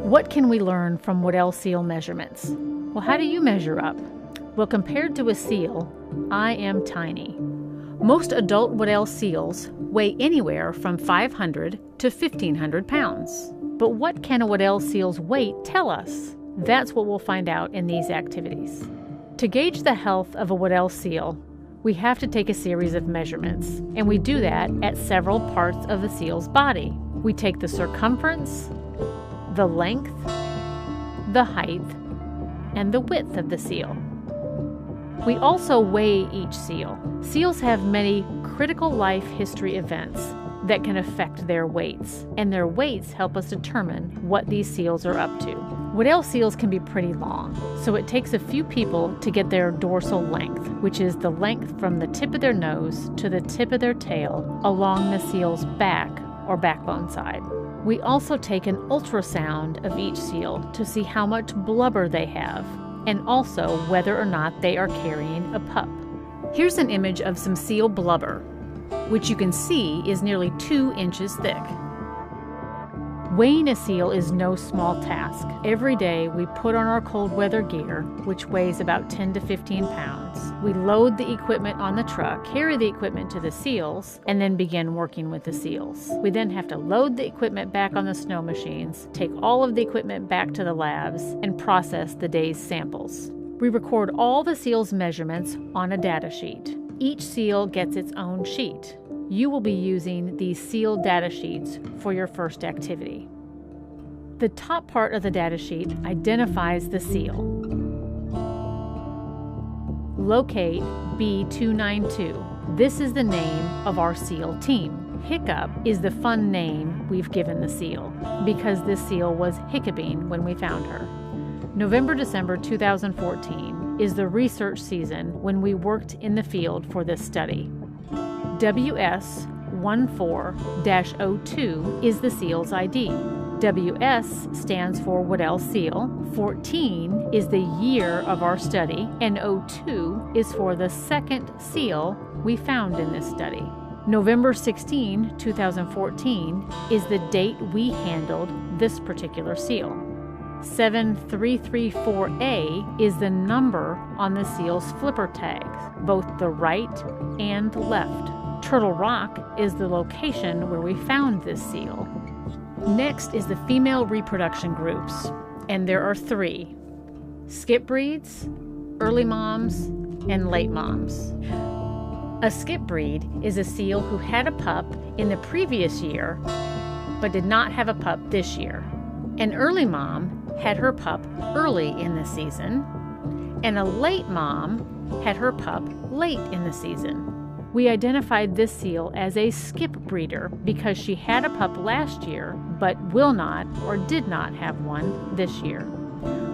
What can we learn from Weddell seal measurements? Well, how do you measure up? Well, compared to a seal, I am tiny. Most adult Weddell seals weigh anywhere from 500 to 1,500 pounds. But what can a Weddell seal's weight tell us? That's what we'll find out in these activities. To gauge the health of a Weddell seal, we have to take a series of measurements, and we do that at several parts of the seal's body. We take the circumference, the length, the height, and the width of the seal. We also weigh each seal. Seals have many critical life history events that can affect their weights, and their weights help us determine what these seals are up to. Weddell seals can be pretty long, so it takes a few people to get their dorsal length, which is the length from the tip of their nose to the tip of their tail along the seal's back or backbone side. We also take an ultrasound of each seal to see how much blubber they have, and also whether or not they are carrying a pup. Here's an image of some seal blubber, which you can see is nearly 2 inches thick. Weighing a seal is no small task. Every day we put on our cold weather gear, which weighs about 10 to 15 pounds. We load the equipment on the truck, carry the equipment to the seals, and then begin working with the seals. We then have to load the equipment back on the snow machines, take all of the equipment back to the labs, and process the day's samples. We record all the seal's measurements on a data sheet. Each seal gets its own sheet. You will be using these seal data sheets for your first activity. The top part of the data sheet identifies the seal. Locate B292. This is the name of our seal team. Hiccup is the fun name we've given the seal because this seal was hiccuping when we found her. November-December 2014 is the research season when we worked in the field for this study. WS14-02 is the seal's ID. WS stands for Weddell seal, 14 is the year of our study, and 02 is for the second seal we found in this study. November 16, 2014 is the date we handled this particular seal. 7334A is the number on the seal's flipper tags, both the right and left. Turtle Rock is the location where we found this seal. Next is the female reproduction groups, and there are 3: skip breeds, early moms, and late moms. A skip breed is a seal who had a pup in the previous year but did not have a pup this year. An early mom had her pup early in the season, and a late mom had her pup late in the season. We identified this seal as a skip breeder because she had a pup last year but will not or did not have one this year.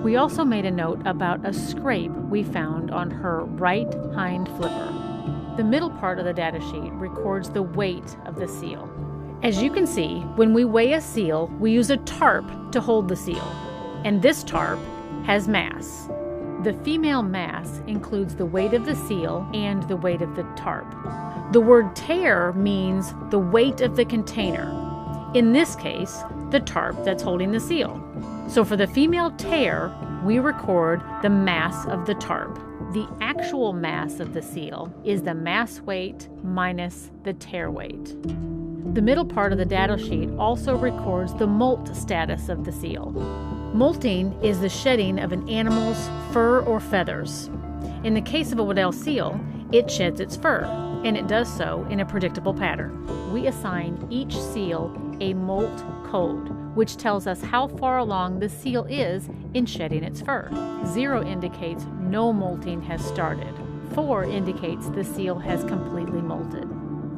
We also made a note about a scrape we found on her right hind flipper. The middle part of the data sheet records the weight of the seal. As you can see, when we weigh a seal, we use a tarp to hold the seal, and this tarp has mass. The female mass includes the weight of the seal and the weight of the tarp. The word tare means the weight of the container. In this case, the tarp that's holding the seal. So for the female tare, we record the mass of the tarp. The actual mass of the seal is the mass weight minus the tare weight. The middle part of the data sheet also records the molt status of the seal. Molting is the shedding of an animal's fur or feathers. In the case of a Weddell seal, it sheds its fur, and it does so in a predictable pattern. We assign each seal a molt code, which tells us how far along the seal is in shedding its fur. 0 indicates no molting has started. 4 indicates the seal has completely molted.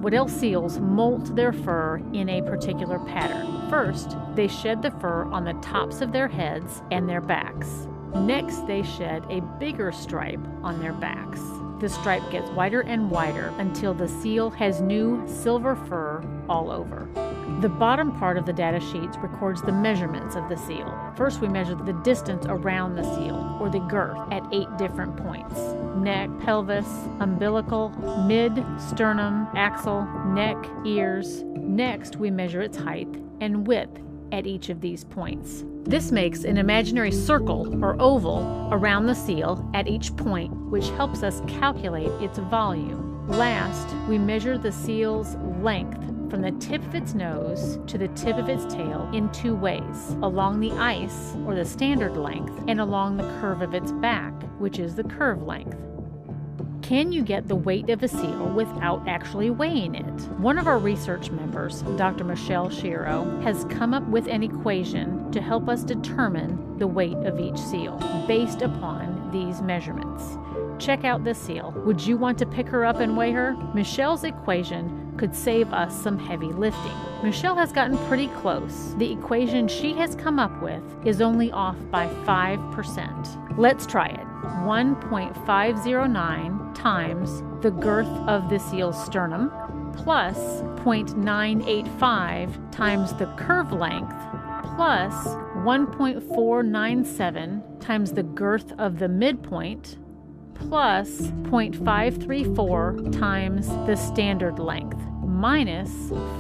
Weddell seals molt their fur in a particular pattern. First, they shed the fur on the tops of their heads and their backs. Next, they shed a bigger stripe on their backs. The stripe gets wider and wider until the seal has new silver fur all over. The bottom part of the data sheets records the measurements of the seal. First, we measure the distance around the seal, or the girth, at 8 different points: neck, pelvis, umbilical, mid, sternum, axle, neck, ears. Next, we measure its height and width at each of these points. This makes an imaginary circle or oval around the seal at each point, which helps us calculate its volume. Last, we measure the seal's length from the tip of its nose to the tip of its tail in two ways, along the ice, or the standard length, and along the curve of its back, which is the curve length. Can you get the weight of a seal without actually weighing it? One of our research members, Dr. Michelle Shiro, has come up with an equation to help us determine the weight of each seal based upon these measurements. Check out this seal. Would you want to pick her up and weigh her? Michelle's equation could save us some heavy lifting. Michelle has gotten pretty close. The equation she has come up with is only off by 5%. Let's try it. 1.509 times the girth of the seal's sternum plus 0.985 times the curve length plus 1.497 times the girth of the midpoint plus 0.534 times the standard length minus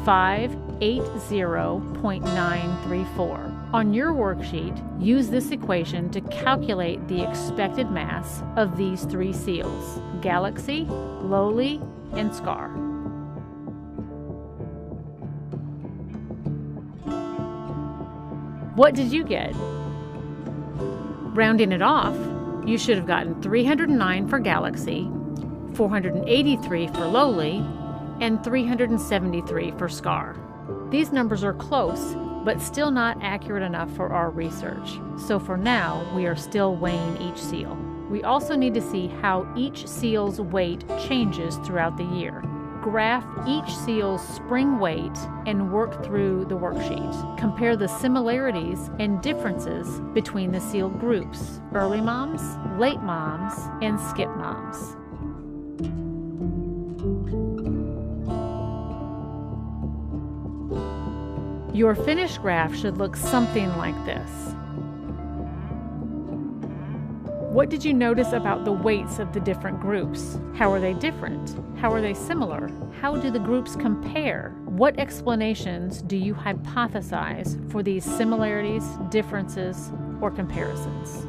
580.934. On your worksheet, use this equation to calculate the expected mass of these three seals: Galaxy, Lowly, and Scar. What did you get? Rounding it off, you should have gotten 309 for Galaxy, 483 for Lowly, and 373 for Scar. These numbers are close, but still not accurate enough for our research. So for now, we are still weighing each seal. We also need to see how each seal's weight changes throughout the year. Graph each seal's spring weight and work through the worksheet. Compare the similarities and differences between the seal groups: early moms, late moms, and skip moms. Your finished graph should look something like this. What did you notice about the weights of the different groups? How are they different? How are they similar? How do the groups compare? What explanations do you hypothesize for these similarities, differences, or comparisons?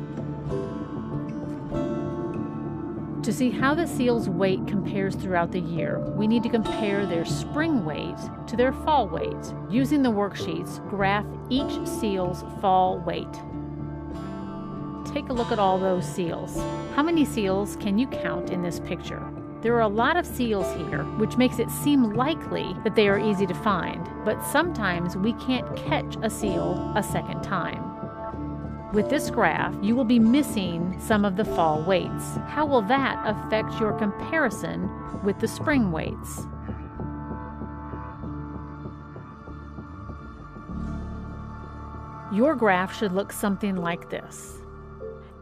To see how the seal's weight compares throughout the year, we need to compare their spring weight to their fall weight. Using the worksheets, graph each seal's fall weight. Take a look at all those seals. How many seals can you count in this picture? There are a lot of seals here, which makes it seem likely that they are easy to find, but sometimes we can't catch a seal a second time. With this graph, you will be missing some of the fall weights. How will that affect your comparison with the spring weights? Your graph should look something like this.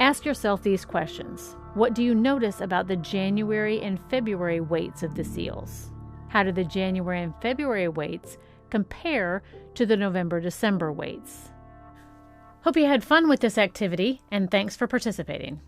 Ask yourself these questions. What do you notice about the January and February weights of the seals? How do the January and February weights compare to the November-December weights? Hope you had fun with this activity, and thanks for participating.